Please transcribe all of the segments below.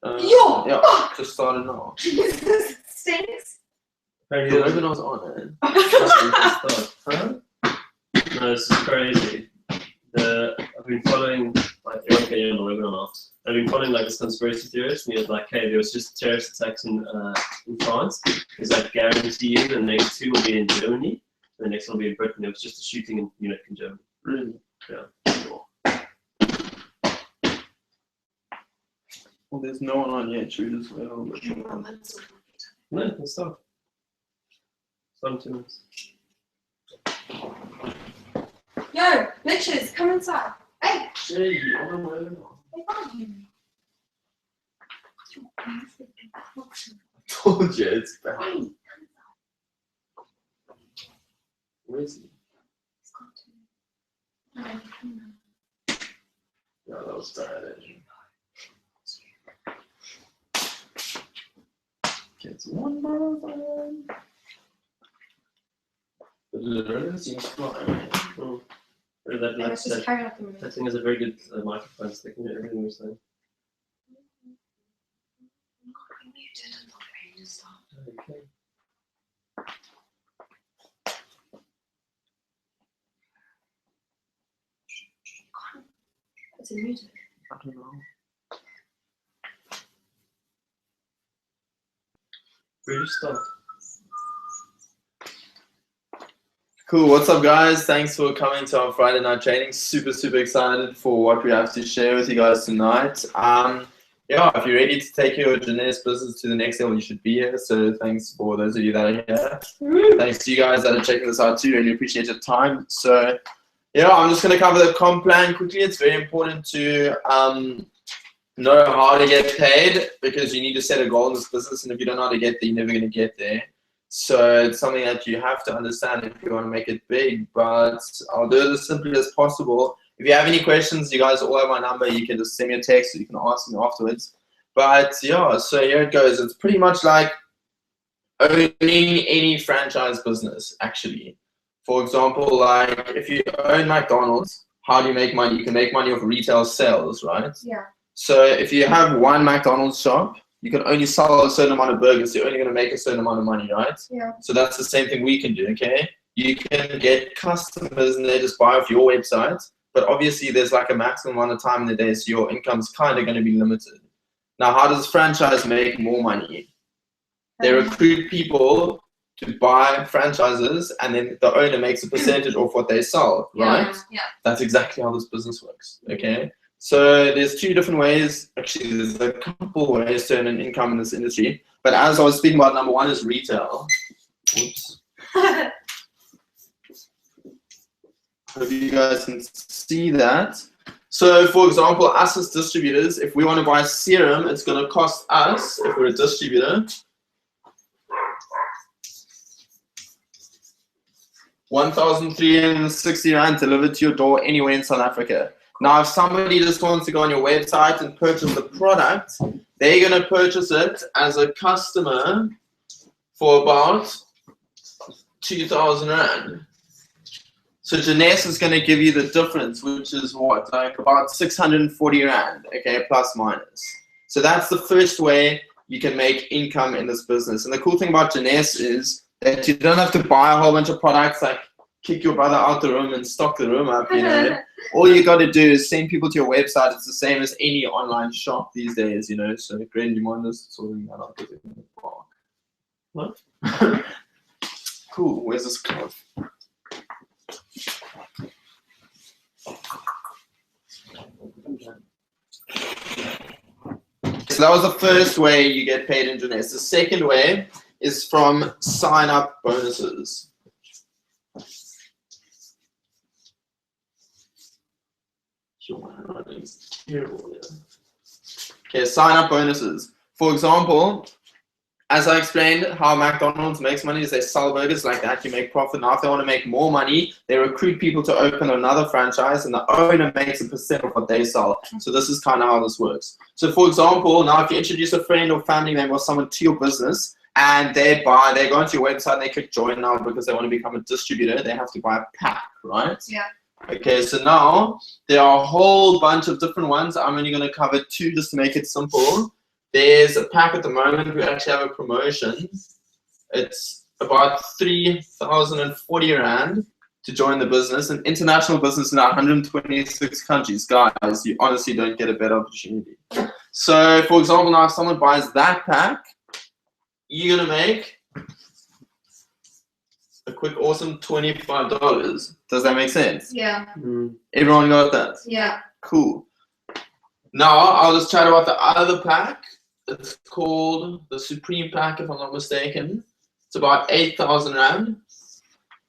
Yeah, just started now. Jesus, it stinks. The webinar's on it. Huh? No, this is crazy. I've been following, like, everyone can on the webinar now. I've been following like this conspiracy theorist, and he was like, hey, there was just terrorist attacks in France. He's like, guarantee you the next two will be in Germany, and the next one will be in Britain. It was just a shooting in Munich in Germany. Really? Yeah. Sure. Well, there's no one on yet, should we just wait a little bit? No, let's start. Start in 2 minutes. Yo, bitches, come inside. Hey, Hey, on the webinar. hey, fine. I told you, it's bad. Where is he? Yeah, that was bad. Gets one brother. But it really seems fine. Oh. That thing has a very good microphone sticking to everything we're saying. Okay. It's in music. I don't know. Where do you start? Cool, what's up guys? Thanks for coming to our Friday night training. Super excited for what we have to share with you guys tonight. Yeah, if you're ready to take your Jeunesse business to the next level, you should be here. So thanks for those of you that are here. Thanks to you guys that are checking this out too. Really appreciate your time. So yeah, I'm just going to cover the comp plan quickly. It's very important to know how to get paid, because you need to set a goal in this business, and if you don't know how to get there, you're never going to get there. So it's something that you have to understand if you want to make it big, but I'll do it as simply as possible. If you have any questions, you guys all have my number. You can just send me a text, or you can ask me afterwards. But yeah, so here it goes. It's pretty much like owning any franchise business, actually. For example, like if you own McDonald's, how do you make money? You can make money off retail sales, right? Yeah. So if you have one McDonald's shop, you can only sell a certain amount of burgers. So you're only going to make a certain amount of money, right? Yeah. So that's the same thing we can do, okay? You can get customers and they just buy off your website, but obviously there's like a maximum amount of time in the day, so your income's kind of going to be limited. Now, how does franchise make more money? They recruit people to buy franchises, and then the owner makes a percentage off what they sell, right? Yeah. That's exactly how this business works, okay? So there's two different ways, actually there's a couple ways to earn an income in this industry, but as I was speaking about, number one is retail. Oops. Hope you guys can see that. So for example, us as distributors, if we want to buy serum, it's going to cost us, if we're a distributor, 1,360 Rand delivered to your door anywhere in South Africa. Now, if somebody just wants to go on your website and purchase the product, they're going to purchase it as a customer for about 2,000 Rand. So Jeunesse is going to give you the difference, which is what, like about 640 Rand, okay, plus minus. So that's the first way you can make income in this business. And the cool thing about Jeunesse is that you don't have to buy a whole bunch of products, like kick your brother out the room and stock the room up, you know. All you got to do is send people to your website. It's the same as any online shop these days, you know. So, Greg, do you mind just sorting that out? What? Cool. Where's this cloth? So that was the first way you get paid in Jeunesse. The second way is from sign-up bonuses. Okay, sign-up bonuses. For example, as I explained, how McDonald's makes money is they sell burgers like that, you make profit. Now, if they want to make more money, they recruit people to open another franchise, and the owner makes a percent of what they sell. So this is kind of how this works. So for example, now if you introduce a friend or family member or someone to your business, and they go onto your website and they click join now because they want to become a distributor, they have to buy a pack, right? Yeah. Okay, so now there are a whole bunch of different ones. I'm only going to cover two just to make it simple. there's a pack at the moment. We actually have a promotion. It's about 3,040 Rand to join the business, an international business in 126 countries. Guys, you honestly don't get a better opportunity. So, for example, now if someone buys that pack, you're gonna make a quick, awesome $25. Does that make sense? Yeah. Everyone got that? Yeah. Cool. Now I'll just chat about the other pack. It's called the Supreme Pack, if I'm not mistaken. It's about 8,000 Rand.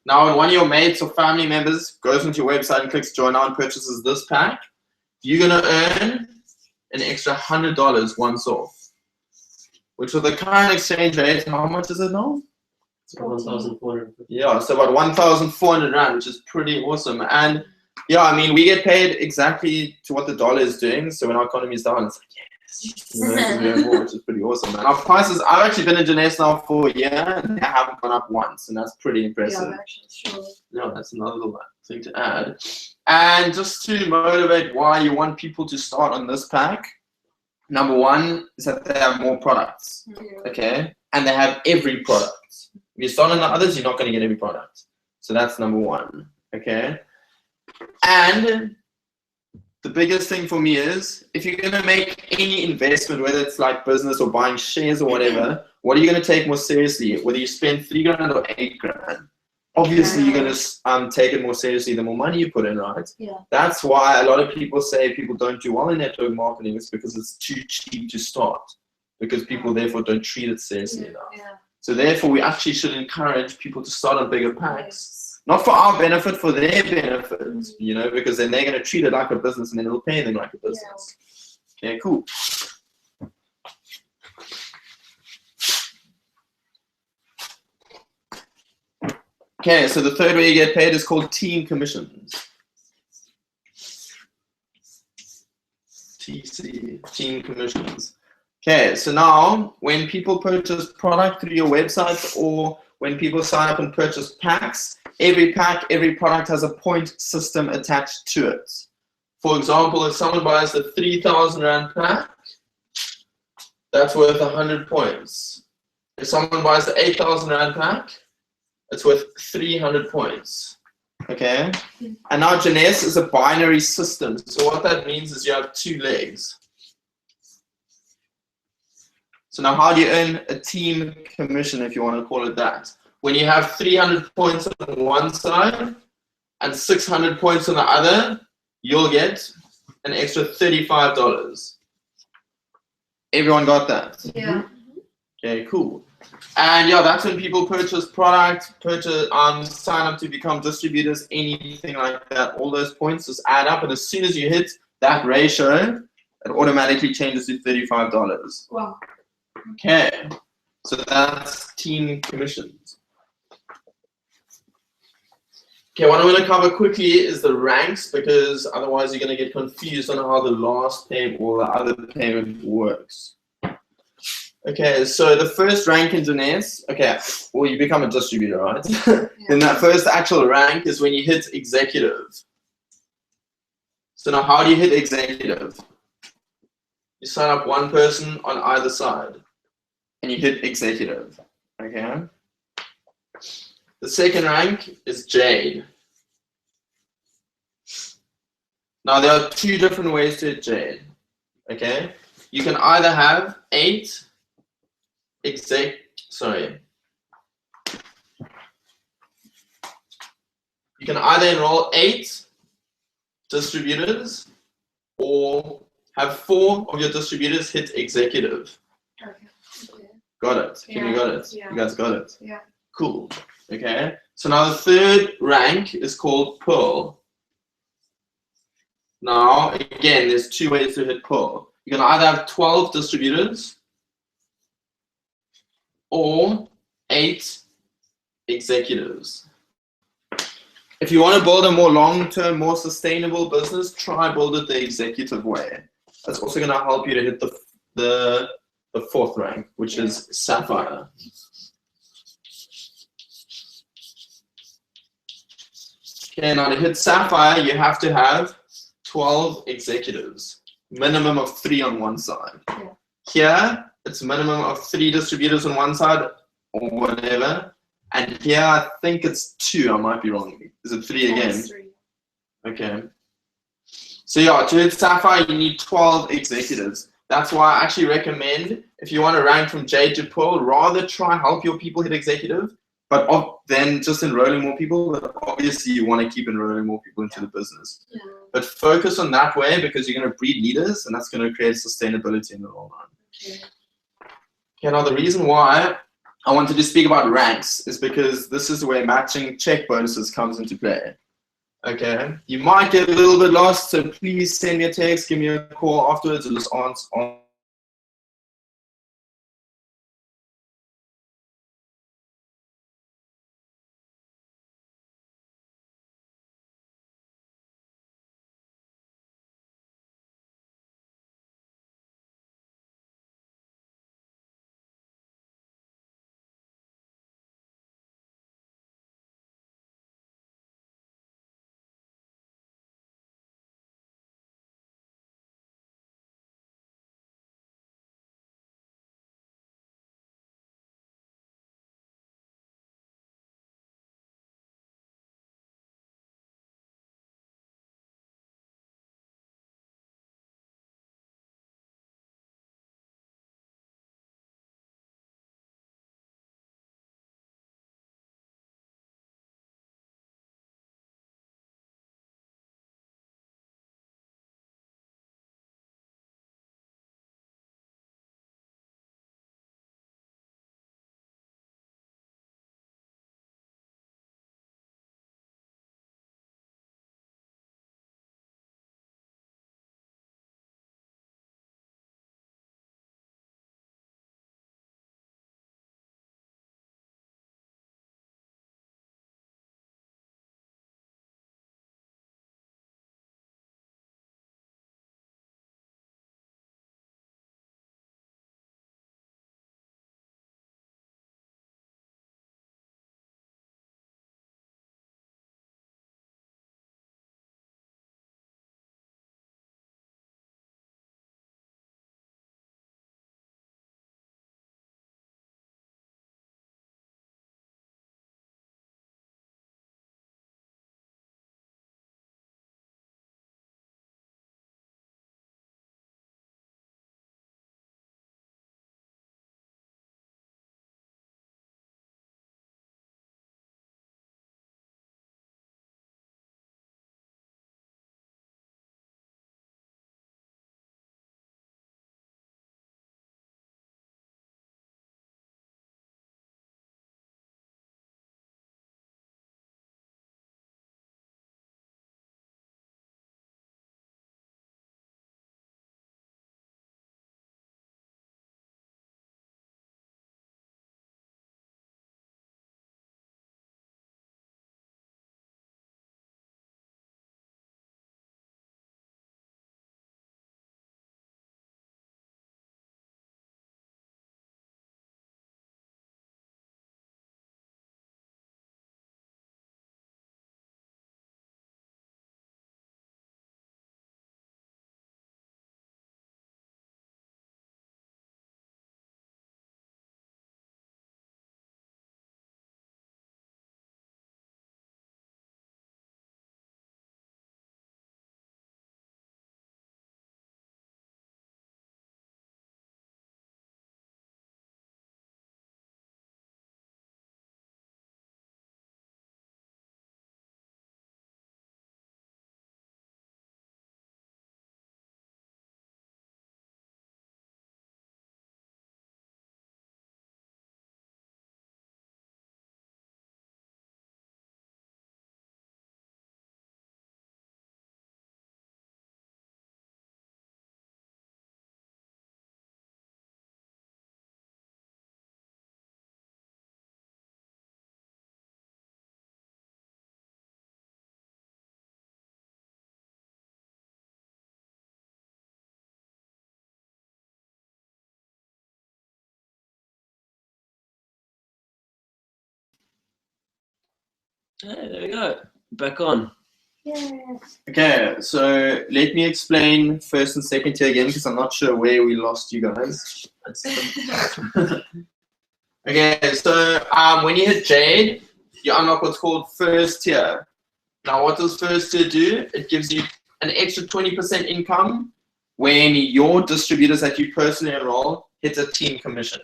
Now, when one of your mates or family members goes into your website and clicks join now and purchases this pack, you're gonna earn an extra $100 once off. Which with the current exchange rate, how much is it now? It's 1,450. Yeah, so about 1,400 Rand, which is pretty awesome. And yeah, I mean, we get paid exactly to what the dollar is doing. So when our economy is down, it's like, yes, you know, this is very cool, which is pretty awesome. And our prices, I've actually been in Jeunesse now for a year and they haven't gone up once. And that's pretty impressive. Yeah, actually, sure. Yeah, that's another thing to add. And just to motivate why you want people to start on this pack, number one is that they have more products, okay? And they have every product. If you start on the others, you're not going to get every product. So that's number one, okay? And the biggest thing for me is, if you're going to make any investment, whether it's like business or buying shares or whatever, what are you going to take more seriously? Whether you spend 3 grand or 8 grand. Obviously, you're going to take it more seriously the more money you put in, right? Yeah. That's why a lot of people say people don't do well in network marketing. It's because it's too cheap to start. Because people, therefore, don't treat it seriously enough. Yeah. So, therefore, we actually should encourage people to start on bigger packs. Not for our benefit, for their benefit, you know, because then they're going to treat it like a business and then it'll pay them like a business. Yeah, cool. Okay, so the third way you get paid is called team commissions. TC, team commissions. Okay, so now when people purchase product through your website or when people sign up and purchase packs, every pack, every product has a point system attached to it. For example, if someone buys the 3,000 Rand pack, that's worth 100 points. If someone buys the 8,000 Rand pack, it's worth 300 points. Okay? And now Jeunesse is a binary system. So what that means is you have 2 legs. So now how do you earn a team commission, if you want to call it that? When you have 300 points on one side and 600 points on the other, you'll get an extra $35. Everyone got that? Yeah. Okay, cool. And yeah, that's when people purchase product, sign up to become distributors, anything like that. All those points just add up, and as soon as you hit that ratio, it automatically changes to $35. Wow. Okay, so that's team commissions. Okay, what I'm going to cover quickly is the ranks, because otherwise you're going to get confused on how the last payment or the other payment works. Okay, so the first rank in Jeunesse, okay, well, you become a distributor, right? Then that first actual rank is when you hit executive. So now how do you hit executive? You sign up one person on either side and you hit executive, okay? The second rank is Jade. Now there are 2 different ways to hit Jade, okay? You can either have 8 You can either enroll 8 distributors or have 4 of your distributors hit executive. Okay. Got it? Kim, you got it? Yeah. You guys got it? Yeah. Cool. Okay. So now the third rank is called Pearl. Now, again, there's 2 ways to hit Pearl. You can either have 12 distributors or 8 executives. If you want to build a more long-term, more sustainable business, try build it the executive way. That's also going to help you to hit the 4th rank, which is Sapphire. Okay, now to hit Sapphire, you have to have 12 executives, minimum of 3 on one side. Yeah. here it's a minimum of 3 distributors on one side or whatever. And here I think it's 2. I might be wrong. Is it 3 again? 3. Okay. So yeah, to hit Sapphire, you need 12 executives. That's why I actually recommend, if you want to rank from Jade to Pearl, rather try help your people hit executive, but then just enrolling more people. But obviously, you want to keep enrolling more people into the business. Yeah. But focus on that way because you're going to breed leaders, and that's going to create sustainability in the long run. Okay. Okay, now the reason why I wanted to speak about ranks is because this is where matching check bonuses comes into play. Okay, you might get a little bit lost, so please send me a text, give me a call afterwards, or just answer. Hey, there we go. Back on. Yeah. Okay, so let me explain first and second tier again because I'm not sure where we lost you guys. Okay, so when you hit Jade, you unlock what's called first tier. Now, what does first tier do? It gives you an extra 20% income when your distributors that you personally enroll hit a team commission.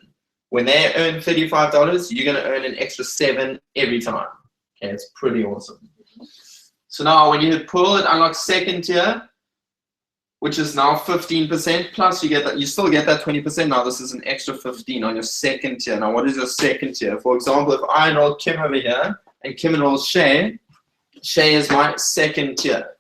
When they earn $35, you're going to earn an extra $7 every time. Okay, it's pretty awesome. So now when you hit pull, it unlocks second tier, which is now 15%, plus you get that, you still get that 20%. Now this is an extra 15 on your second tier. Now what is your second tier? For example, if I enroll Kim over here and Kim enrolls Shay, Shay is my second tier.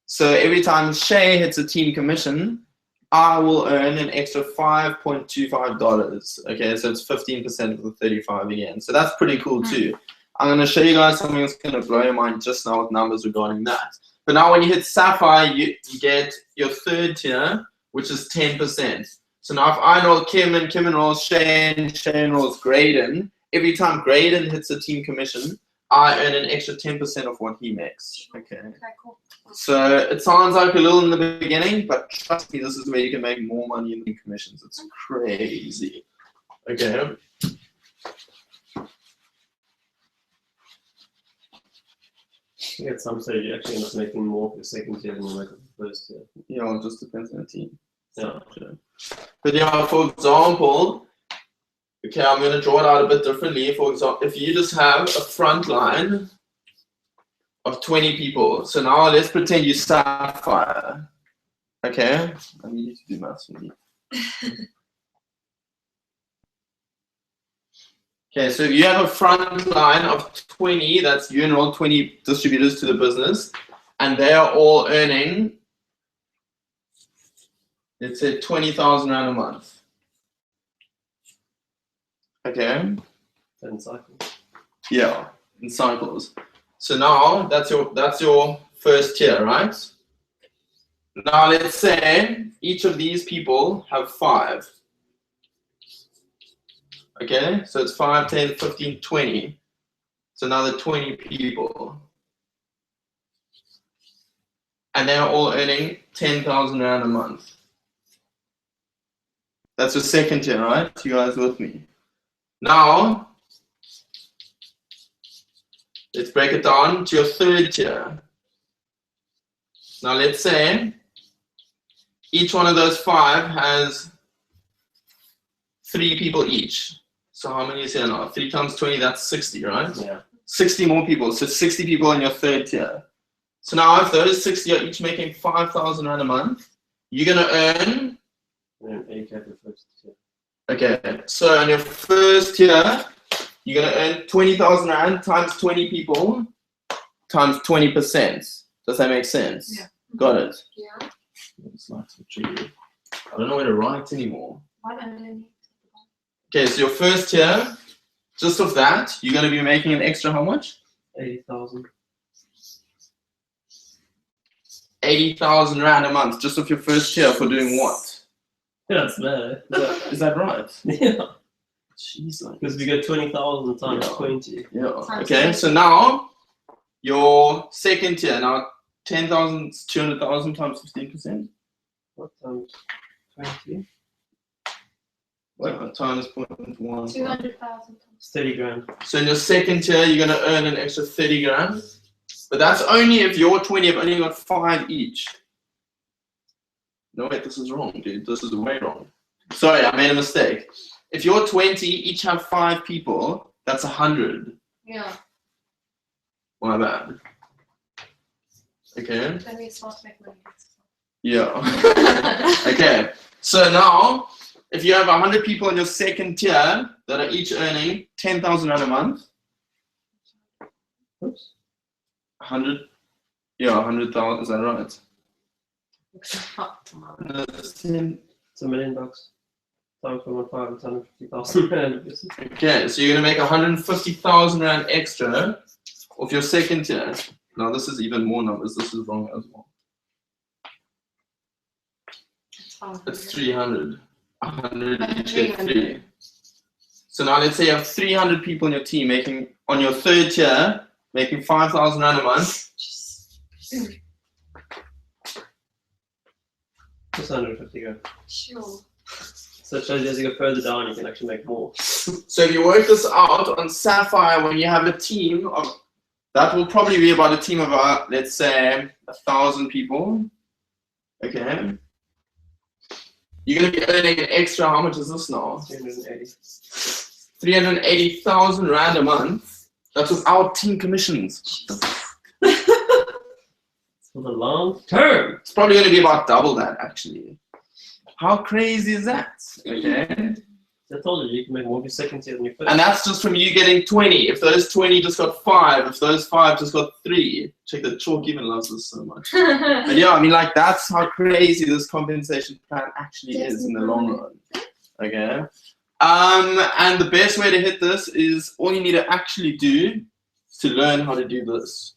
So every time Shay hits a team commission, I will earn an extra $5.25. Okay, so it's 15% of the 35 again. So that's pretty cool too. I'm going to show you guys something that's going to blow your mind just now with numbers regarding that. But now when you hit Sapphire, you get your third tier, which is 10%. So now if I enroll Kim and Kim enrolls Shay and Shay enrolls Graydon, every time Graydon hits a team commission, I earn an extra 10% of what he makes. Okay. Cool. So it sounds like a little in the beginning, but trust me, this is where you can make more money in the commissions. It's crazy. Okay. I think at some stage you actually end up making more for the second tier than you make for the first tier. Yeah, it just depends on the team. Yeah. But yeah, for example, okay, I'm going to draw it out a bit differently. For example, if you just have a front line of 20 people. So now let's pretend you Sapphire. Okay, I need you to do maths for me. Okay, so if you have a front line of 20, that's you enroll 20 distributors to the business, and they are all earning, let's say 20,000 Rand a month. Okay. In cycles. Yeah, in cycles. So now that's your first tier, right? Now let's say each of these people have 5. Okay, so it's 5, 10, 15, 20. So another 20 people. And they're all earning 10,000 Rand a month. That's your second tier, right? You guys with me? Now, let's break it down to your third tier. Now let's say each one of those 5 has 3 people each. So how many is here now? 3 times 20, that's 60, right? Yeah. 60 more people. So 60 people in your third tier. So now if those 60 are each making 5,000 Rand a month, you're going to earn... Okay, so on your first tier, you're going to earn 20,000 Rand times 20 people times 20%. Does that make sense? Yeah. Got it? Yeah. I don't know where to write anymore. Why don't I need Okay, so your first tier, just of that, you're going to be making an extra how much? 80,000. 80,000 Rand a month, just off your first tier for doing what? Yeah, that's bad. Is that right? Yeah. Jeez, Because we get 20,000 times Yeah. 20. yeah. Times Okay, 20. so now your second tier, now 10,000, 200,000 times 15%. What times 20? Well, times 0.1. 200,000. It's 30 grand. So in your second tier, you're going to earn an extra 30 grand. But that's only if your 20 have only got 5 each. No, wait, this is wrong, dude. This is way wrong. Sorry, I made a mistake. If your 20 each have 5 people, that's 100. Yeah. My bad. Okay. Then we start to make money. Yeah. Okay. So now, if you have 100 people in your second tier that are each earning 10,000 Rand a month, oops, 100, yeah, 100,000, is that right? No, it's 10. It's $1 million. Times 1.5, it's 150,000 rand. Okay, so you're going to make 150,000 Rand extra off your second tier. Now this is even more numbers. This is wrong as well. It's 300. 100 each get 3. So now let's say you have 300 people in your team making, on your third tier, making 5,000 Rand a month. Just 150 go. Sure. So it shows you as you go further down, you can actually make more. So if you work this out on Sapphire, when you have a team of, that will probably be about a team of, let's say, 1,000 people. Okay. You're going to be earning an extra, how much is this now? 380,000 Rand a month. That's without team commissions. For the long term. It's probably going to be about double that, actually. How crazy is that? Okay. I told you can make more of your second tier than your first. And that's just from you getting 20. If those 20 just got 5, if those 5 just got 3. Check that Chalk even loves this so much. But yeah, I mean, like, that's how crazy this compensation plan actually is in the long run. Okay. And the best way to hit this is all you need to actually do is to learn how to do this.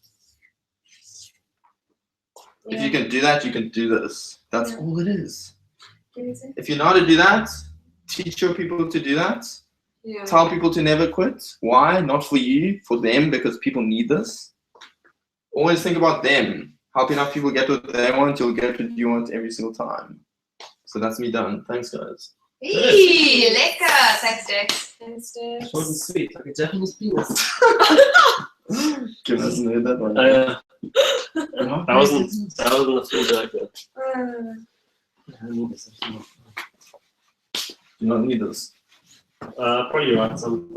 If you can do that, you can do this. That's all it is. If you know how to do that, teach your people to do that. Yeah. Tell people to never quit. Why? Not for you, for them, because people need this. Always think about them. Help enough people get what they want, you'll get what you want every single time. So that's me done. Thanks, guys. Eee, lekker. Thanks, Dex. Thanks, Dex. Short and sweet, like a Japanese penis. Give us another that one. That wasn't the full joke. You don't need this. Probably right. Some.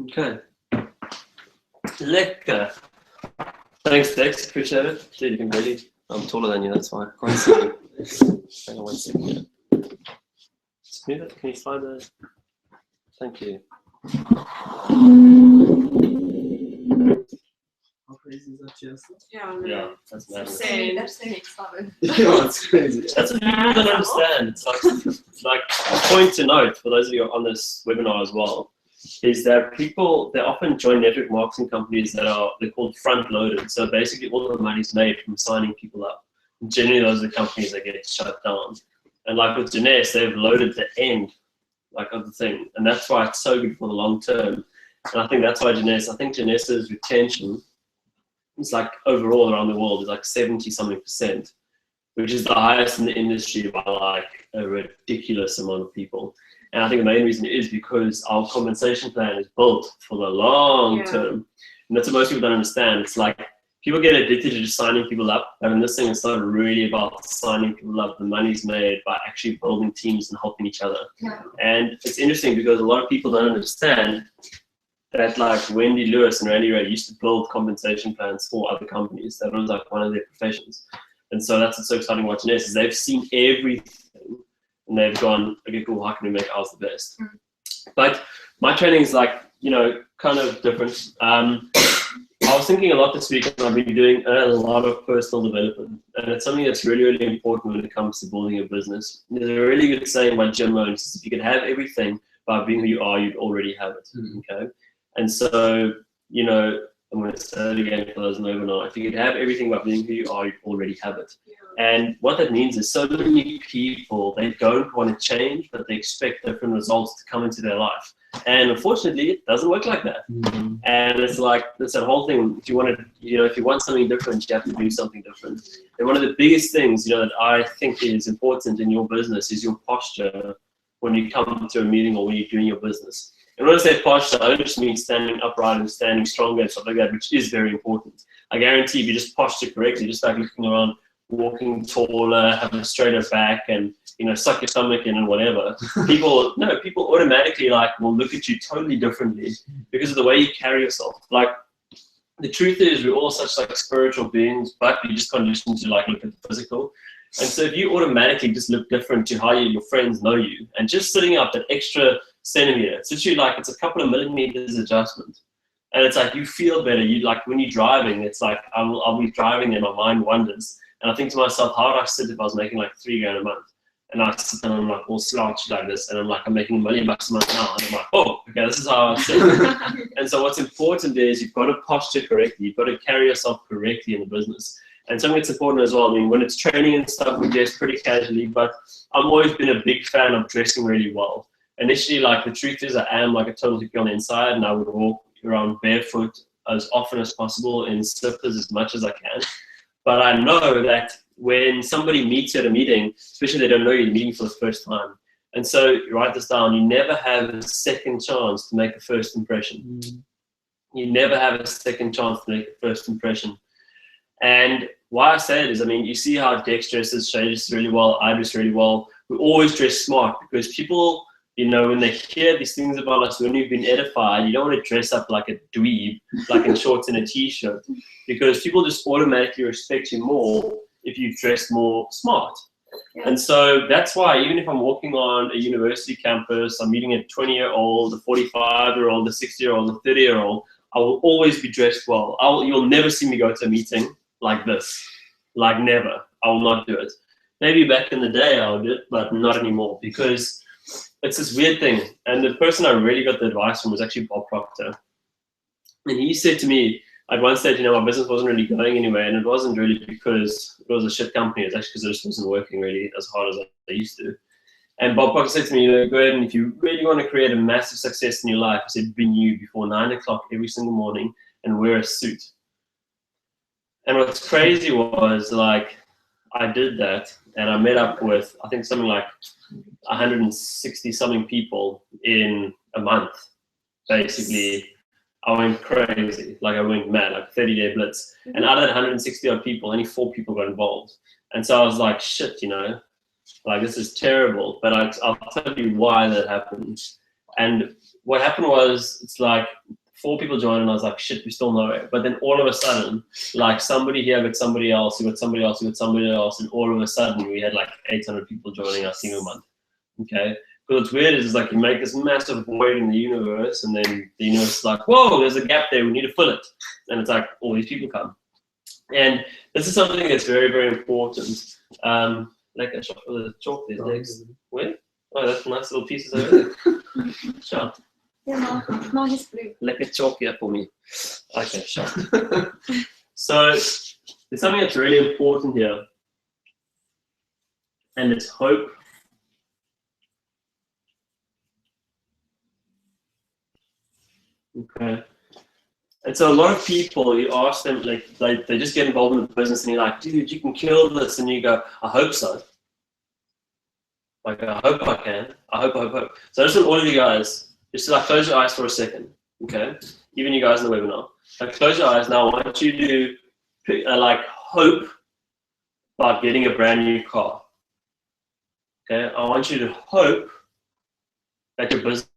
Okay. Lekker. Thanks, Dex. Appreciate it. Dude, you can barely. I'm taller than you. That's why. I can't see you. Hang on 1 second. Can you slide the? Thank you. How crazy is that, Chester? Yeah, that's mad. That's so exciting. Yeah, it's crazy. That's what people don't understand. It's like a point to note for those of you on this webinar as well, is that people, they often join network marketing companies that they're called front loaded. So basically all the money's made from signing people up. And generally those are the companies that get shut down. And like with Jeunesse, they've loaded the end of the thing. And that's why it's so good for the long term. And I think that's why Jeunesse's retention is like overall around the world is like 70-something%, which is the highest in the industry by like a ridiculous amount of people. And I think the main reason is because our compensation plan is built for the long term. And that's what most people don't understand. It's like people get addicted to just signing people up. And in this thing, it's not really about signing people up. The money's made by actually building teams and helping each other. Yeah. And it's interesting because a lot of people don't understand that like Wendy Lewis and Randy Ray used to build compensation plans for other companies. That was like one of their professions. And so that's what's so exciting about Jeunesse is they've seen everything and they've gone, okay, cool, how can we make ours the best? But my training is like, kind of different. I was thinking a lot this week and I've been doing a lot of personal development. And it's something that's really, really important when it comes to building a business. There's a really good saying by Jim Rohn, says if you could have everything by being who you are, you'd already have it, okay? And so, I'm going to say it again for those in the webinar. If you could have everything by being who you are, you already have it. And what that means is so many people, they don't want to change, but they expect different results to come into their life. And unfortunately, it doesn't work like that. And it's like, it's that whole thing. If you want to, if you want something different, you have to do something different. And one of the biggest things, that I think is important in your business is your posture when you come to a meeting or when you're doing your business. And when I say posture, I don't just mean standing upright and standing stronger and stuff like that, which is very important. I guarantee if you just posture correctly, just like looking around, walking taller, having a straighter back, and suck your stomach in and whatever, people automatically will look at you totally differently because of the way you carry yourself. Like the truth is, we're all such spiritual beings, but we just conditioned to look at the physical. And so if you automatically just look different to how your friends know you, and just sitting up that extra centimeter, it's literally it's a couple of millimeters adjustment. And it's you feel better. You when you're driving, it's I'll be driving and my mind wanders. And I think to myself, how would I sit if I was making $3,000 a month? And I sit and I'm all slouched like this, and I'm making $1 million a month now. And I'm oh, okay, this is how I sit. And so what's important is you've got to posture correctly. You've got to carry yourself correctly in the business. And something that's important as well, I mean, when it's training and stuff, we dress pretty casually, but I've always been a big fan of dressing really well. initially, like, the truth is I am like a total hippie on the inside, and I would walk around barefoot as often as possible in slippers as much as I can. But I know that when somebody meets you at a meeting, especially they don't know you're meeting for the first time, and so you write this down, you never have a second chance to make a first impression. You never have a second chance to make a first impression. And why I say it is, I mean, you see how Dex dresses, Shay dresses really well, I dress really well. We always dress smart because people, you know, when they hear these things about us, when you've been edified, you don't want to dress up like a dweeb, like in shorts and a t-shirt, because people just automatically respect you more if you dress more smart. Yeah. And so that's why even if I'm walking on a university campus, I'm meeting a 20-year-old, a 45-year-old, a 60-year-old, a 30-year-old, I will always be dressed well. You'll never see me go to a meeting like this, like never. I will not do it. Maybe back in the day I would do it, but not anymore, because it's this weird thing. And the person I really got the advice from was actually Bob Proctor. And he said to me at one stage, you know, my business wasn't really going anywhere, and it wasn't really because it was a shit company. It was actually because it just wasn't working really as hard as I used to. And Bob Proctor said to me, you know, go ahead, and if you really want to create a massive success in your life, he said, be you before 9 o'clock every single morning and wear a suit. And what's crazy was, like, I did that, and I met up with, I think, something like 160 something people in a month. Basically, I went crazy, like I went mad, like 30-day blitz. And out of that 160 odd people, only 4 people got involved. And so I was like, shit, you know, like, this is terrible. But I'll tell you why that happened. And what happened was, it's like 4 people joined, and I was like, shit, we still know it. But then all of a sudden, like, somebody here got somebody else, who got somebody else, who got somebody else, and all of a sudden we had like 800 people joining our single month. Okay? But what's weird is, like, you make this massive void in the universe, and then the universe is like, whoa, there's a gap there, we need to fill it. And it's like, all these people come. And this is something that's very, very important. Like a shot for the chalk these days. Where? Oh, that's nice little pieces over there. Shot. Yeah, mine is blue. Like a chalk here for me. Okay, sure. So there's something that's really important here, and it's hope. Okay. And so a lot of people, you ask them, like, they just get involved in the business, and you're like, dude, you can kill this, and you go, I hope so. Like, I hope I can. I hope. So I just want all of you guys, just to, like, close your eyes for a second, okay? Even you guys in the webinar. Like, close your eyes now. I want you to pick, like, hope about getting a brand new car. Okay? I want you to hope that your business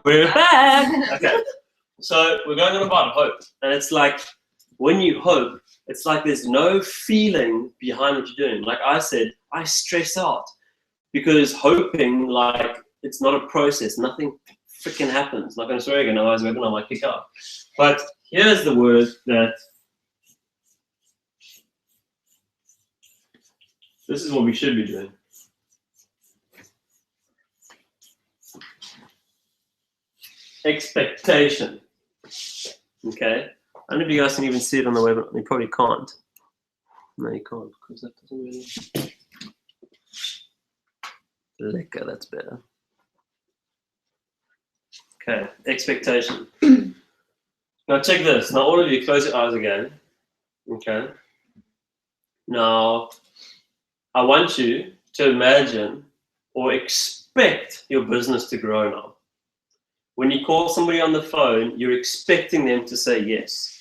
We're back. Okay, so we're going on about hope, and it's like, when you hope, it's like there's no feeling behind what you're doing. Like I said, I stress out. because hoping, like, it's not a process. Nothing freaking happens. Not going to swear again, otherwise we're going to might kick out. But here's the word that this is what we should be doing. Expectation. Okay? I don't know if you guys can even see it on the web. You probably can't. No, you can't, because that doesn't really. Lekker, that's better. Okay, expectation. Now check this. Now all of you close your eyes again. Okay. Now I want you to imagine or expect your business to grow now. When you call somebody on the phone, you're expecting them to say yes.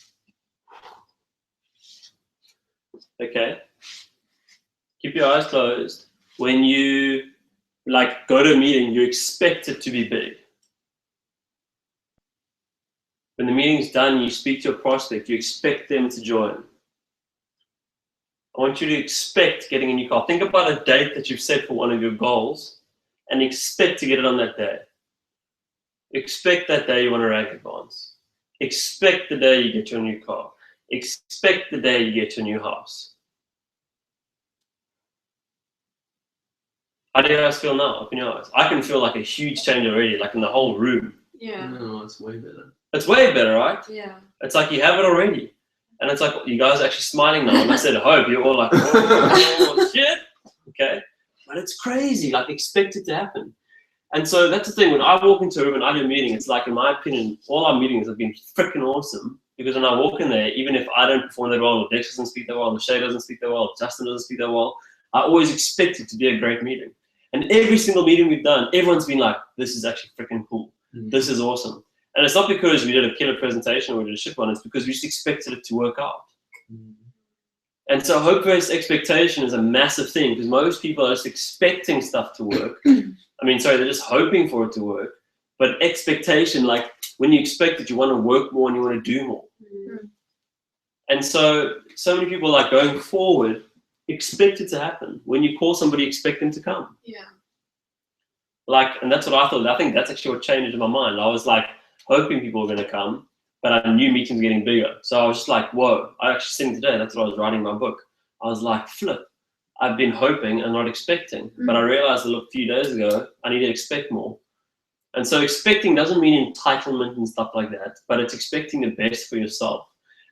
Okay? Keep your eyes closed. When you go to a meeting, you expect it to be big. When the meeting's done, you speak to a prospect, you expect them to join. I want you to expect getting a new car. Think about a date that you've set for one of your goals and expect to get it on that day. Expect that day you want a rank advance. Expect the day you get your new car. Expect the day you get your new house. How do you guys feel now? Open your eyes. I can feel like a huge change already, like in the whole room. Yeah. No, it's way better. It's way better, right? Yeah. It's like you have it already. And it's like you guys are actually smiling now. And I said, hope, you're all like, oh, shit. Okay. But it's crazy. Like, expect it to happen. And so that's the thing. When I walk into a room and I do a meeting, it's like, in my opinion, all our meetings have been freaking awesome. Because when I walk in there, even if I don't perform that well, or Dex doesn't speak that well, or Shay doesn't speak that well, or Justin doesn't speak that well, I always expect it to be a great meeting. And every single meeting we've done, everyone's been like, this is actually freaking cool. This is awesome. And it's not because we did a killer presentation or we did a shit one, it's because we just expected it to work out. And so hope-based expectation is a massive thing because most people are just expecting stuff to work. They're just hoping for it to work. But expectation, like when you expect it, you want to work more and you want to do more. And so many people like going forward, expect it to happen. When you call somebody, expect them to come. Yeah. And that's what I thought. I think that's actually what changed in my mind. I was like hoping people were going to come, but I knew meetings were getting bigger. So I was just like, whoa, I actually sitting today, that's what I was writing my book. I was like, flip, I've been hoping and not expecting. But I realized a few days ago, I need to expect more. And so expecting doesn't mean entitlement and stuff like that, but it's expecting the best for yourself.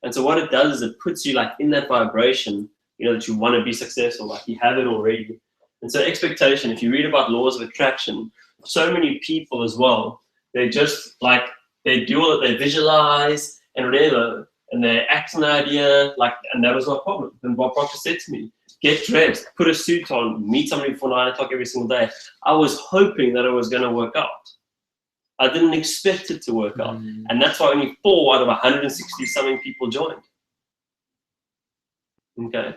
And so what it does is it puts you like in that vibration, that you want to be successful, like you have it already. And so expectation, if you read about laws of attraction, so many people as well, they just like, they do all that, they visualize and whatever, and they act on the idea, and that was my problem. And Bob Proctor said to me, get dressed, put a suit on, meet somebody before 9 o'clock every single day. I was hoping that it was going to work out. I didn't expect it to work out. And that's why only 4 out of 160 something people joined. Okay.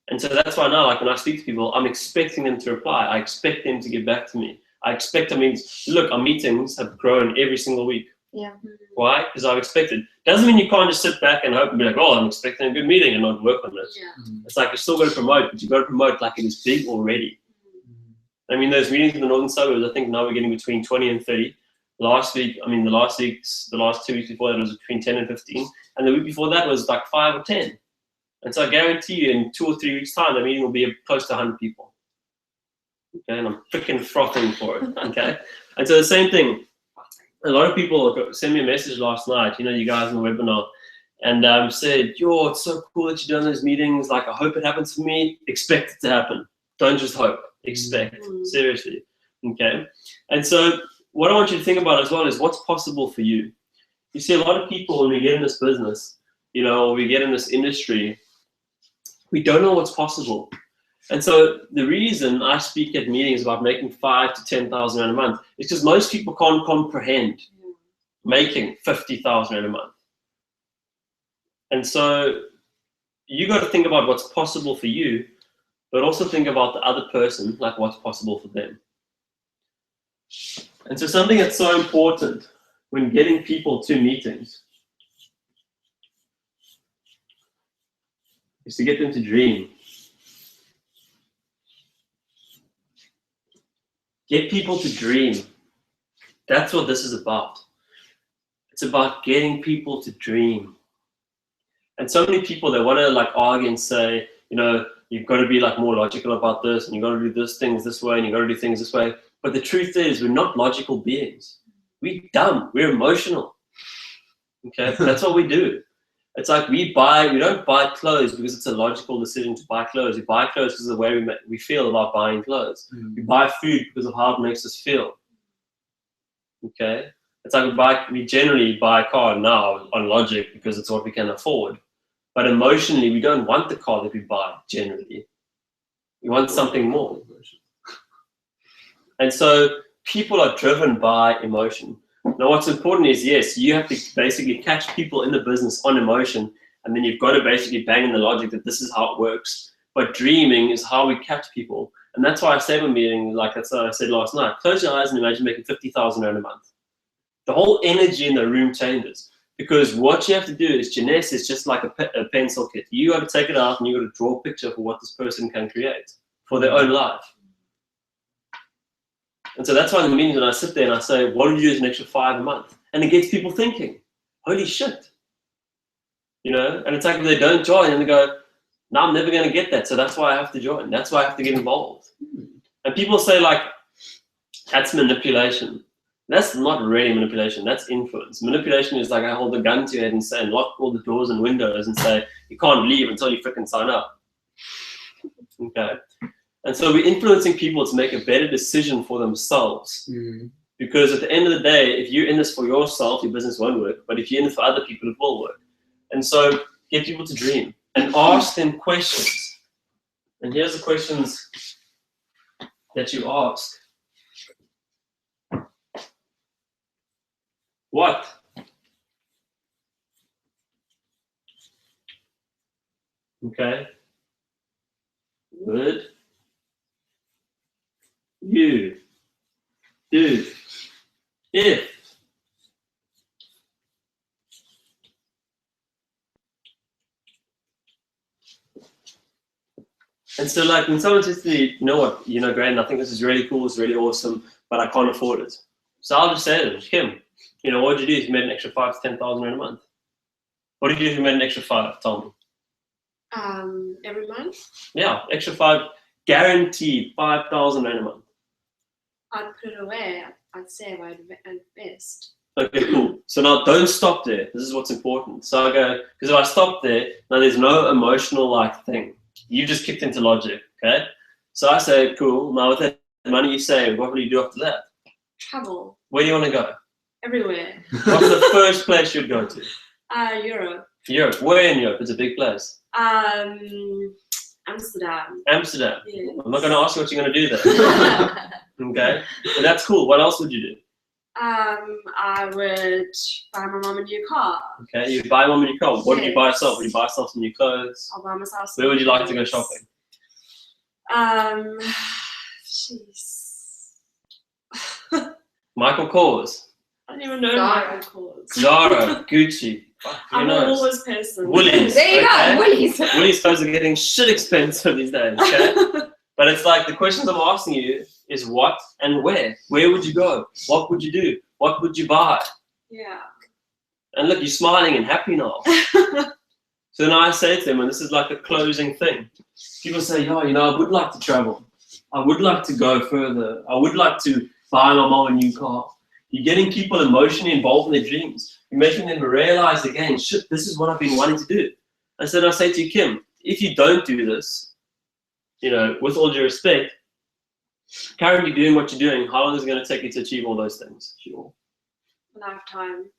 And so that's why now, when I speak to people, I'm expecting them to reply. I expect them to get back to me. Look, our meetings have grown every single week. Yeah. Why? Because I've expected. Doesn't mean you can't just sit back and hope and be like, oh, I'm expecting a good meeting and not work on it. Yeah. It's like you still got to promote, but you've got to promote like it is big already. Those meetings in the northern suburbs, I think now we're getting between 20 and 30. The last 2 weeks before that was between 10 and 15. And the week before that was like 5 or 10. And so I guarantee you in 2 or 3 weeks' time, the meeting will be close to 100 people. Okay, and I'm freaking frothing for it. Okay, and so the same thing. A lot of people sent me a message last night. You guys in the webinar, and said, "Yo, it's so cool that you're doing those meetings. Like, I hope it happens for me. Expect it to happen. Don't just hope. Expect. Seriously." Okay, and so what I want you to think about as well is what's possible for you. You see, a lot of people when we get in this business, or we get in this industry, we don't know what's possible. And so the reason I speak at meetings about making 5,000 to 10,000 Rand a month is because most people can't comprehend making 50,000 Rand a month. And so you got to think about what's possible for you, but also think about the other person, like what's possible for them. And so something that's so important when getting people to meetings is to get them to dream. Get people to dream. That's what this is about. It's about getting people to dream. And so many people, they want to like argue and say, you know, you've got to be like more logical about this, and you've got to do this things this way, and you've got to do things this way. But the truth is, we're not logical beings. We're dumb. We're emotional. Okay, that's what we do. It's like we don't buy clothes because it's a logical decision to buy clothes. We buy clothes because of the way we feel about buying clothes. We buy food because of how it makes us feel. Okay, it's like we generally buy a car now on logic because it's what we can afford. But emotionally, we don't want the car that we buy generally. We want something more. And so people are driven by emotion. Now, what's important is, yes, you have to basically catch people in the business on emotion, and then you've got to basically bang in the logic that this is how it works. But dreaming is how we catch people. And that's why I say in a meeting, like I said last night, close your eyes and imagine making 50,000 rand a month. The whole energy in the room changes. Because what you have to do is, Jeunesse is just like a pencil kit. You got to take it out and you got to draw a picture for what this person can create for their own life. And so that's why in the meetings when I sit there and I say, what would you do as an extra 5 a month? And it gets people thinking, holy shit. You know, and it's like if they don't join and they go, no, I'm never going to get that. So that's why I have to join. That's why I have to get involved. And people say like, that's manipulation. That's not really manipulation. That's influence. Manipulation is like I hold a gun to your head and say, and lock all the doors and windows and say, you can't leave until you freaking sign up. Okay. And so we're influencing people to make a better decision for themselves. Because at the end of the day, if you're in this for yourself, your business won't work. But if you're in it for other people, it will work. And so get people to dream and ask them questions. And here's the questions that you ask. What? Okay. Good. You do if and so like when someone says to me, you know what, Grant, I think this is really cool, it's really awesome, but I can't afford it. So I'll just say to them, Kim, what would you do if you made an extra 5 to 10,000 rand a month? What would you do if you made an extra 5, tell me? Every month? Yeah, extra 5, guaranteed 5,000 rand a month. I'd put it away. I'd save. I'd invest. Okay, cool. So now don't stop there. This is what's important. So I go, because if I stop there, now there's no emotional like thing. You just kicked into logic, okay? So I say, cool. Now with that money you save, what will you do after that? Travel. Where do you want to go? Everywhere. What's the first place you'd go to? Europe. Europe. Where in Europe? It's a big place. Amsterdam. Amsterdam. Yes. I'm not going to ask you what you're going to do there. Okay, and that's cool. What else would you do? I would buy my mom a new car. Okay, you'd buy mom a new car. What would you buy yourself? Would you buy yourself some new clothes? I'll buy myself some Where would you like to go clothes. shopping? Jeez. Michael Kors. I don't even know Zara. Michael Kors. Zara, Gucci. Fuck, who I'm a knows? Woolworths person. Woolies. There you Okay. go, Woolies. Woolies clothes are getting shit expensive these days, okay? But it's like the questions I'm asking you is what and where. Where would you go? What would you do? What would you buy? Yeah. And look, you're smiling and happy now. So now I say to them, and this is like a closing thing. People say, I would like to travel. I would like to go further. I would like to buy my mom a new car. You're getting people emotionally involved in their dreams. You're making them realize again, shit, this is what I've been wanting to do. And so I say to you, Kim, if you don't do this, with all due respect, currently doing what you're doing, how long is it going to take you to achieve all those things? Sure. Lifetime.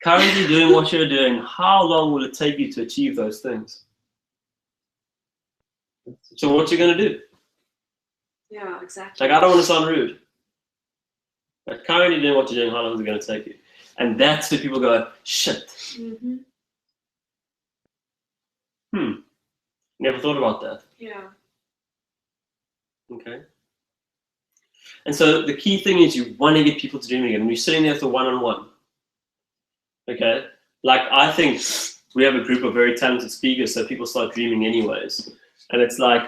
Currently doing what you're doing, how long will it take you to achieve those things? So what you going to do? Yeah, exactly. Like, I don't want to sound rude, but currently doing what you're doing, how long is it going to take you? And that's where people go, shit. Mm-hmm. Never thought about that. Yeah. Okay. And so the key thing is you want to get people to dream again. When you're sitting there for one-on-one, okay? Like, I think we have a group of very talented speakers, so people start dreaming anyways. And it's like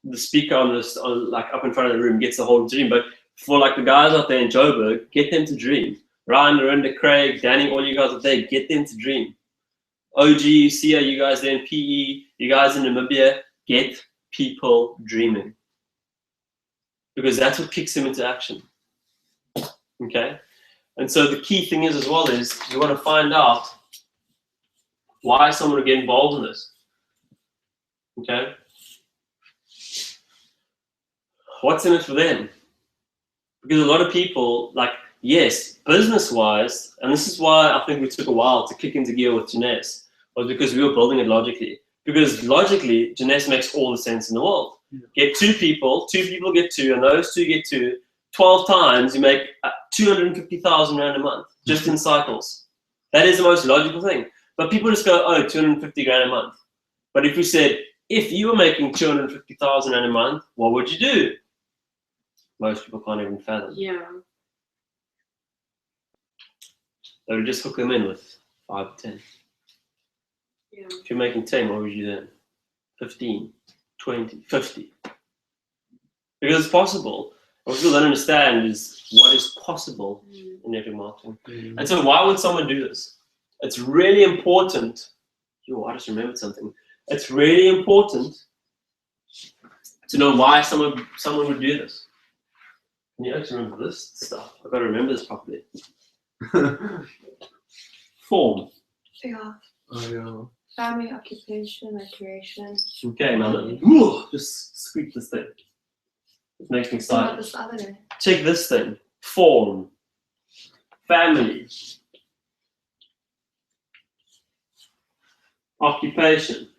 the speaker like up in front of the room gets the whole dream. But For like the guys out there in Joburg, get them to dream. Ryan, Lorinda, Craig, Danny, all you guys out there, get them to dream. OG, Sia, you guys there in PE, you guys in Namibia, get people dreaming. Because that's what kicks them into action. Okay? And so the key thing is as well is you want to find out why someone would get involved in this. Okay? What's in it for them? Because a lot of people, like, yes, business-wise, and this is why I think we took a while to kick into gear with Jeunesse, was because we were building it logically. Because logically, Jeunesse makes all the sense in the world. Get two people get two, and those two get two. 12 times, you make 250,000 Rand a month, just in cycles. That is the most logical thing. But people just go, oh, 250 grand a month. But if we said, if you were making 250,000 Rand a month, what would you do? Most people can't even fathom. Yeah. They would just hook them in with 5 or 10. Yeah. If you're making 10, what would you do then? 15, 20, 50. Because it's possible. What people don't understand is what is possible in network marketing. And so why would someone do this? It's really important. Yo, I just remembered something. It's really important to know why someone would do this. Can you actually remember this stuff? I've got to remember this properly. Form. Yeah. Oh, yeah. Family, occupation, recreation. Okay, now just squeak this thing. It makes me What about excited. this other day? Check this thing. Form. Family. Occupation.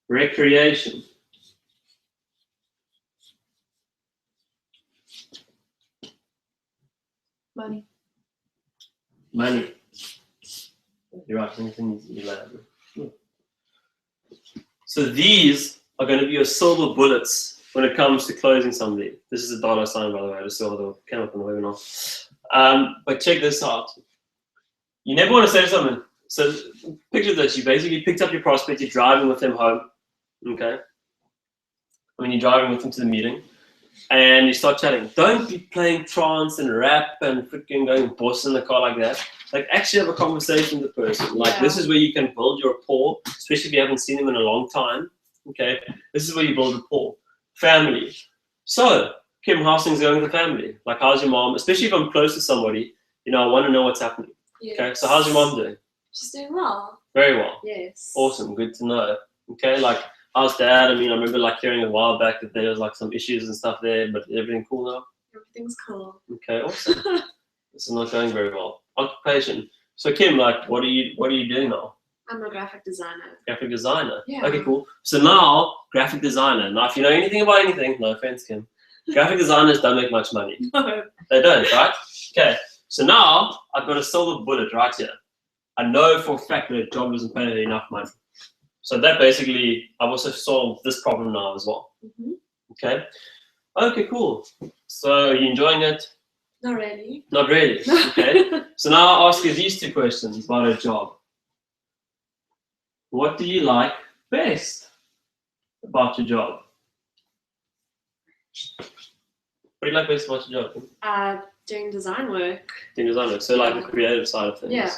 Recreation. Money. Money. You're right, anything you like. So these are going to be your silver bullets when it comes to closing somebody. This is a dollar sign, by the way. I just saw it came up on the webinar. But check this out. You never want to say to someone, so picture this, you basically picked up your prospect, you're driving with them home, okay? When you're driving with them to the meeting, and you start chatting. Don't be playing trance and rap and freaking going boss in the car like that. Like, actually have a conversation with the person. Like, this is where you can build your rapport, especially if you haven't seen them in a long time, okay? This is where you build rapport. Family. So, Kim, how's things going with the family? Like, how's your mom? Especially if I'm close to somebody, you know, I want to know what's happening. Yes. Okay, so how's your mom doing? She's doing well. Very well. Yes. Awesome, good to know. Okay, like, how's dad? I mean, I remember like hearing a while back that there was like some issues and stuff there, but everything cool now? Everything's cool. Okay, awesome. This is not going very well. Occupation. So Kim, like, what are you doing now? I'm a graphic designer. Graphic designer. Yeah. Okay, cool. So now, graphic designer. Now, if you know anything about anything, no offense, Kim, graphic designers don't make much money. No. They don't, right? Okay. So now I've got a silver bullet right here. I know for a fact that a job doesn't pay enough money. So that basically, I've also solved this problem now as well. Mm-hmm. Okay. Okay, cool. So are you enjoying it? Not really. Not really. Okay. So now I'll ask you these two questions about a job. What do you like best about your job? What do you like best about your job? Doing design work. Doing design work. So like the creative side of things. Yeah.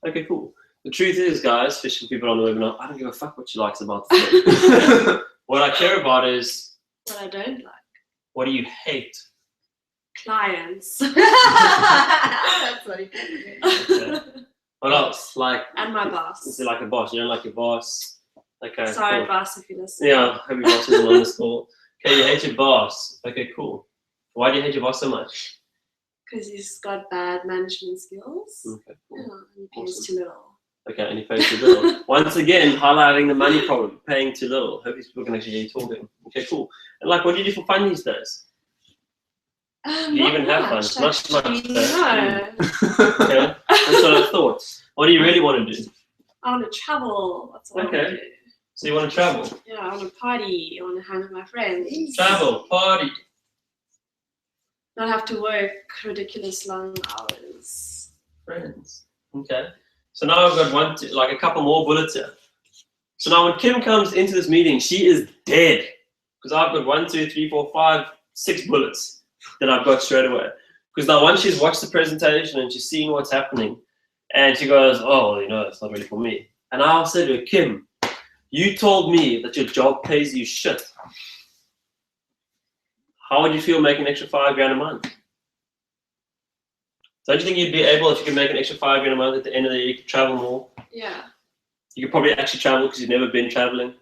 Okay, cool. The truth is, guys, especially people on the webinar, I don't give a fuck what you like about the thing. What I care about is What I don't like. what do you hate? Clients. That's funny. Okay. What else? Like, And my boss. is it like a boss? You don't like your boss? Okay. Sorry, cool. boss, if you listen. Yeah, hope your boss isn't on this call. Okay, you hate your boss. Okay, cool. Why do you hate your boss so much? Because he's got bad management skills. Okay, cool. Yeah, and he pays Awesome. too little. Okay, and he pays too little. Once again, highlighting the money problem, paying too little. Hope these people can actually hear you talking. Okay, cool. And like, what do you do for fun these days? Do you Not even have fun? much, Not much. actually, Okay. No. Okay, that's what I thought. What do you really want to do? I want to travel. That's what I Okay. want to do. So you want to travel? Yeah, I want to party. I want to hang with my friends. Travel, party. Not have to work ridiculous long hours. Friends. Okay. So now I've got a couple more bullets here. So now when Kim comes into this meeting, she is dead. Because I've got 1, 2, 3, 4, 5, 6 bullets that I've got straight away. Because now once she's watched the presentation and she's seen what's happening, and she goes, oh, you know, it's not really for me. And I'll say to her, Kim, you told me that your job pays you shit. How would you feel making an extra $5,000 a month? Don't you think you'd be able, if you could make an extra $5,000 a month at the end of the year, you could travel more? Yeah. You could probably actually travel because you've never been traveling.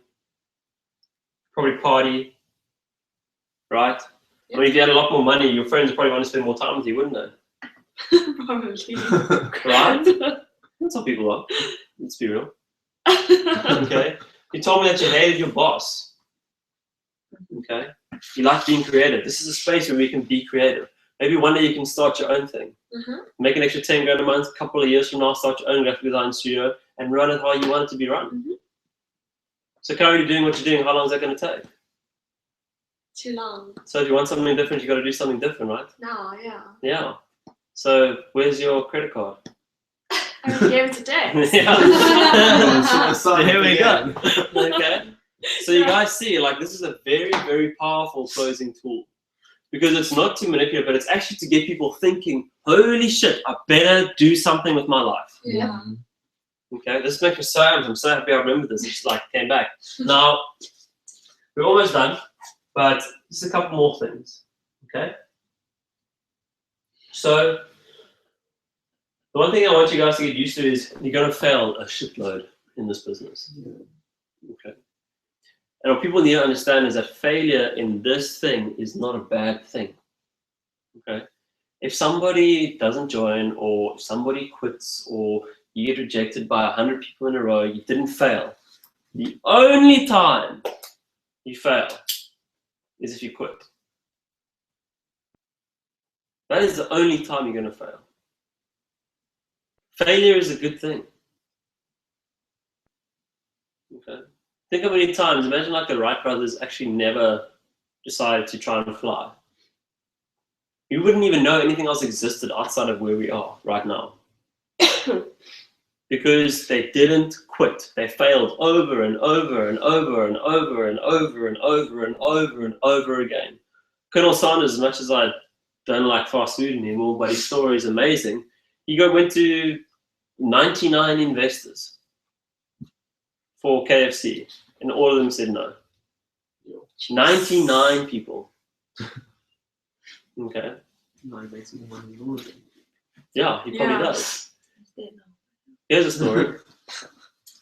Probably party, right? I mean, if you had a lot more money, your friends would probably want to spend more time with you, wouldn't they? Probably. Right? That's how people are. Let's be real. Okay. You told me that you hated your boss. Okay. You like being creative. This is a space where we can be creative. Maybe one day you can start your own thing. Make an extra $10,000 a month. A couple of years from now, start your own graphic design studio and run it how you want it to be run. So currently doing what you're doing, how long is that going to take? Too long. So if you want something different, you got to do something different, right? No, yeah. Yeah. So where's your credit card? I already gave it today. Yeah. So Here we go. Okay. So you guys see, like, this is a very, very powerful closing tool. Because it's not to manipulate, but it's actually to get people thinking, holy shit, I better do something with my life. Yeah. Okay, this makes me so happy. I'm so happy I remember this. It just like came back. Now, we're almost done, but just a couple more things. Okay? So, the one thing I want you guys to get used to is you're going to fail a shitload in this business. Okay? And what people need to understand is that failure in this thing is not a bad thing. Okay? If somebody doesn't join, or if somebody quits, or you get rejected by 100 people in a row, you didn't fail. The only time you fail is if you quit. That is the only time you're going to fail. Failure is a good thing. Okay? Think how many times, imagine like the Wright brothers actually never decided to try and fly. You wouldn't even know anything else existed outside of where we are right now. Because they didn't quit. They failed over and over and over and over and over and over and over and over again. Colonel Sanders, as much as I don't like fast food anymore, but his story is amazing. He went to 99 investors for KFC, and all of them said no. 99 people. Okay. Yeah, he probably does. Here's a story.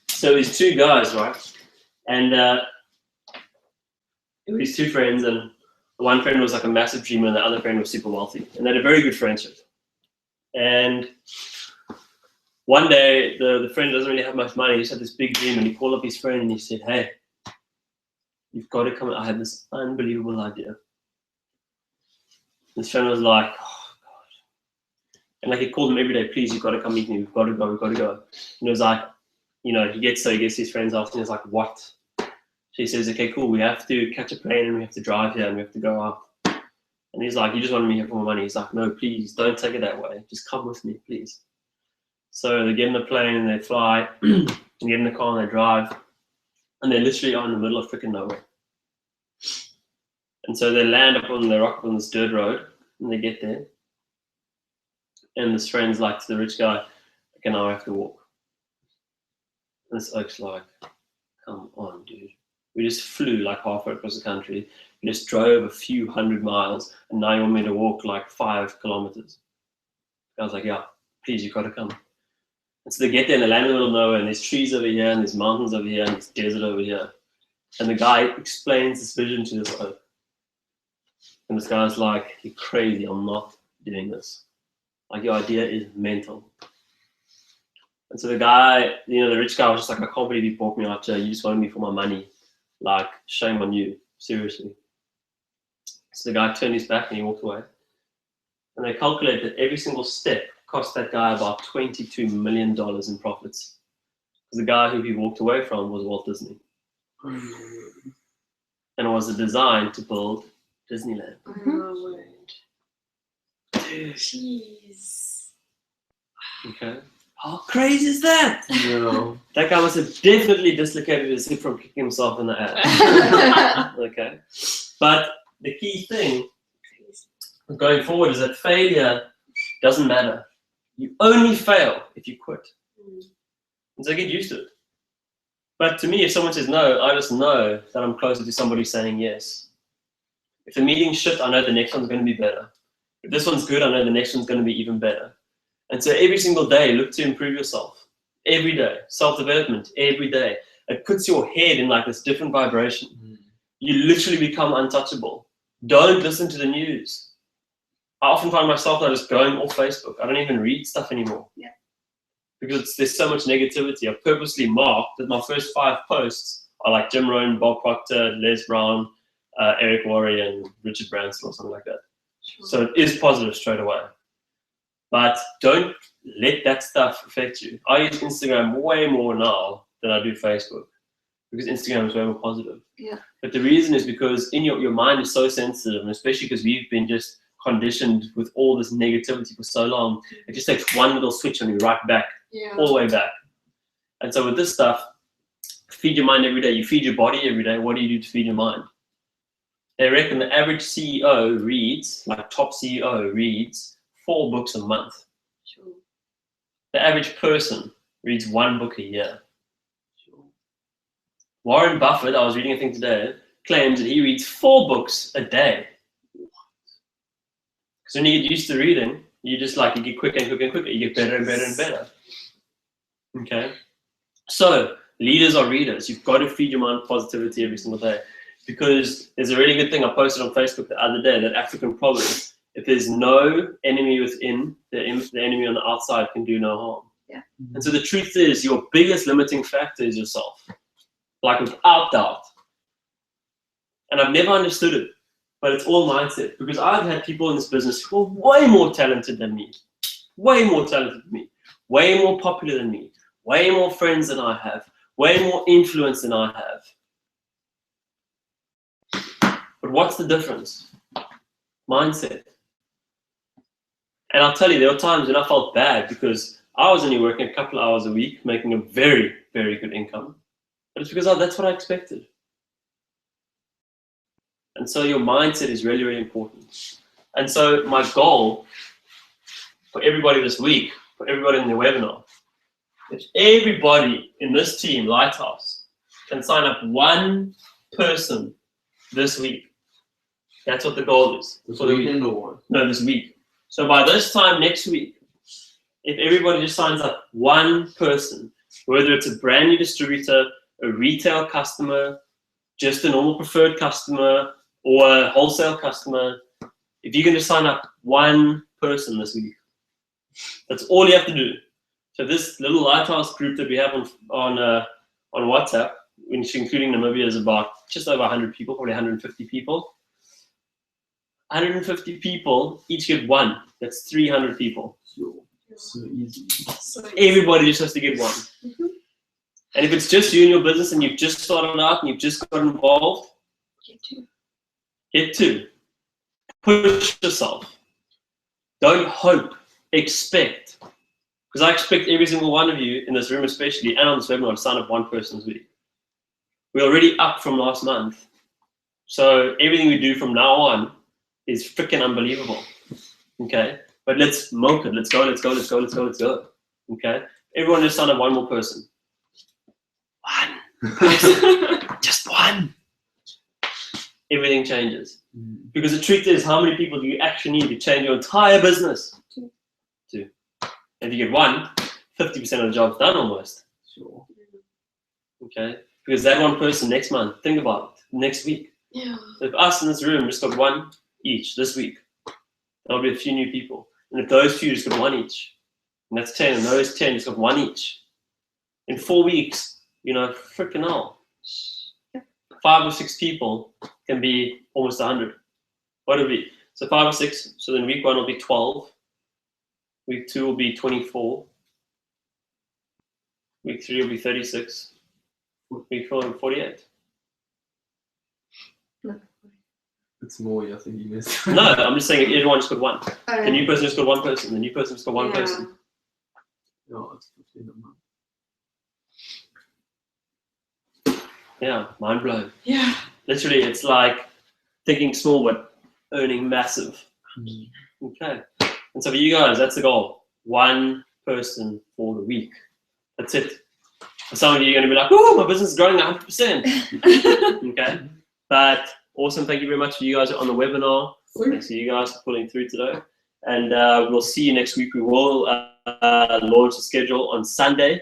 So these two guys, right? And these two friends, and one friend was like a massive dreamer, and the other friend was super wealthy, and they had a very good friendship. And one day, the friend doesn't really have much money. He just had this big dream, and he called up his friend and he said, "Hey, you've got to come. I have this unbelievable idea." His friend was like, "Oh God," and like he called him every day. "Please, you've got to come meet me. We've got to go. We've got to go." And it was like, you know, he gets his friends after, and he's like, "What?" She says, "Okay, cool. We have to catch a plane, and we have to drive here, and we have to go up." And he's like, "You just wanted me here for my money." He's like, "No, please, don't take it that way. Just come with me, please." So they get in the plane and they fly, and get in the car and they drive, and they literally are in the middle of freaking nowhere. And so they land up on the rock on this dirt road, and they get there, and this friend's like to the rich guy, "Okay, now I have to walk." And this oak's like, "Come on, dude. We just flew like halfway across the country. We just drove a few hundred miles, and now you want me to walk like 5 kilometers. I was like, "Yeah, please, you've got to come." And so they get there and they land in the middle of nowhere, and there's trees over here, and there's mountains over here, and there's desert over here. And the guy explains this vision to this oak. And this guy's like, "You're crazy, I'm not doing this. Like, your idea is mental." And so the guy, you know, the rich guy was just like, "I can't believe you bought me after, you just wanted me for my money. Like, shame on you, seriously." So the guy turned his back and he walked away. And they calculated that every single step cost that guy about $22 million in profits. Because the guy who he walked away from was Walt Disney. And it was a design to build Disneyland. Oh my word. Jeez. Okay. How crazy is that? No. That guy must have definitely dislocated his hip from kicking himself in the ass. Okay. But the key thing going forward is that failure doesn't matter. You only fail if you quit. And so get used to it. But to me, if someone says no, I just know that I'm closer to somebody saying yes. If the meeting's shit, I know the next one's going to be better. If this one's good, I know the next one's going to be even better. And so every single day, look to improve yourself. Every day. Self-development, every day. It puts your head in like this different vibration. You literally become untouchable. Don't listen to the news. I often find myself now just going off Facebook. I don't even read stuff anymore. Yeah. Because there's so much negativity. I've purposely marked that my first 5 posts are like Jim Rohn, Bob Proctor, Les Brown, Eric Worre, and Richard Branson or something like that. So it is positive straight away. But don't let that stuff affect you. I use Instagram way more now than I do Facebook because Instagram is way more positive. Yeah. But the reason is because in your mind is so sensitive, and especially because we've been just conditioned with all this negativity for so long, it just takes one little switch on you right back, all the way back. And so with this stuff, feed your mind every day. You feed your body every day. What do you do to feed your mind? They reckon the average CEO reads, like top CEO reads, 4 books a month. Sure. The average person reads 1 book a year. Sure. Warren Buffett, I was reading a thing today, claims that he reads 4 books a day. Because when you get used to reading, you just like, you get quicker and quicker and quicker. You get better and better and better. Okay? So, leaders are readers. You've got to feed your mind positivity every single day. Because there's a really good thing I posted on Facebook the other day, that African proverb: if there's no enemy within, the enemy on the outside can do no harm. Yeah. And so the truth is, your biggest limiting factor is yourself. Like without doubt. And I've never understood it, but it's all mindset. Because I've had people in this business who are way more talented than me. Way more talented than me. Way more popular than me. Way more friends than I have. Way more influence than I have. But what's the difference? Mindset. And I'll tell you, there were times when I felt bad because I was only working a couple of hours a week, making a very, very good income. But it's because that's what I expected. And so your mindset is really, really important. And so my goal for everybody this week, for everybody in the webinar, if everybody in this team, Lighthouse, can sign up 1 person this week. That's what the goal is. This weekend or what? No, this week. So by this time next week, if everybody just signs up 1 person, whether it's a brand new distributor, a retail customer, just a normal preferred customer, or a wholesale customer, if you can just sign up 1 person this week, that's all you have to do. So this little Lighthouse group that we have on WhatsApp, which including Namibia, is about just over 100 people, probably 150 people. 150 people, each get 1. That's 300 people. So easy. Everybody just has to get 1. And if it's just you and your business and you've just started out and you've just got involved, get 2. Push yourself. Don't hope, expect. Because I expect every single one of you in this room especially, and on this webinar, to sign up 1 person this week. We're already up from last month. So everything we do from now on is freaking unbelievable. Okay? But let's moke it. Let's go, let's go, let's go, let's go, let's go. Okay? Everyone just sign up 1 more person. 1 person. Just 1. Everything changes. Because the truth is, how many people do you actually need to change your entire business? 2. If you get 1, 50% of the job's done almost. Sure. Okay? Because that 1 person next month, think about it, next week. Yeah. So if us in this room just got 1 each this week, there'll be a few new people. And if those few just got 1 each, and that's 10, and those 10 just got 1 each, in 4 weeks, freaking hell. 5 or 6 people can be almost 100. What would it be? So 5 or 6, so then week 1 will be 12. Week 2 will be 24. Week 3 will be 36. Week 4 will be 48. It's more, I think you missed. No, I'm just saying everyone just got 1. The Alright. new person just got 1 person. The new person just got 1 person. Yeah, it's 15 a month. Yeah, mind blowing. Yeah. Literally, it's like thinking small but earning massive. Okay. And so for you guys, that's the goal. One person for the week. That's it. For some of you, you're going to be like, oh, my business is growing 100%. Okay. But awesome. Thank you very much for you guys on the webinar. Thanks to you guys for pulling through today. And we'll see you next week. We will launch the schedule on Sunday.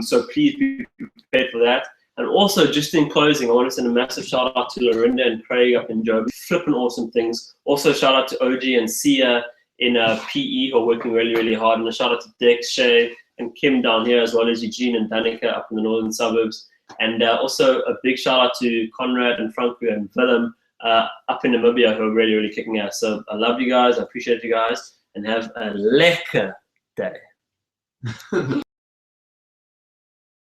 So please be prepared for that. And also, just in closing, I want to send a massive shout out to Lorinda and Craig up in Joburg. Flipping awesome things. Also, shout out to OG and Sia in PE who are working really, really hard. And a shout out to Dex, Shay, and Kim down here, as well as Eugene and Danica up in the northern suburbs. And also a big shout out to Conrad and Franco and Willem up in Namibia who are really, really kicking ass. So I love you guys. I appreciate you guys. And have a lekker day.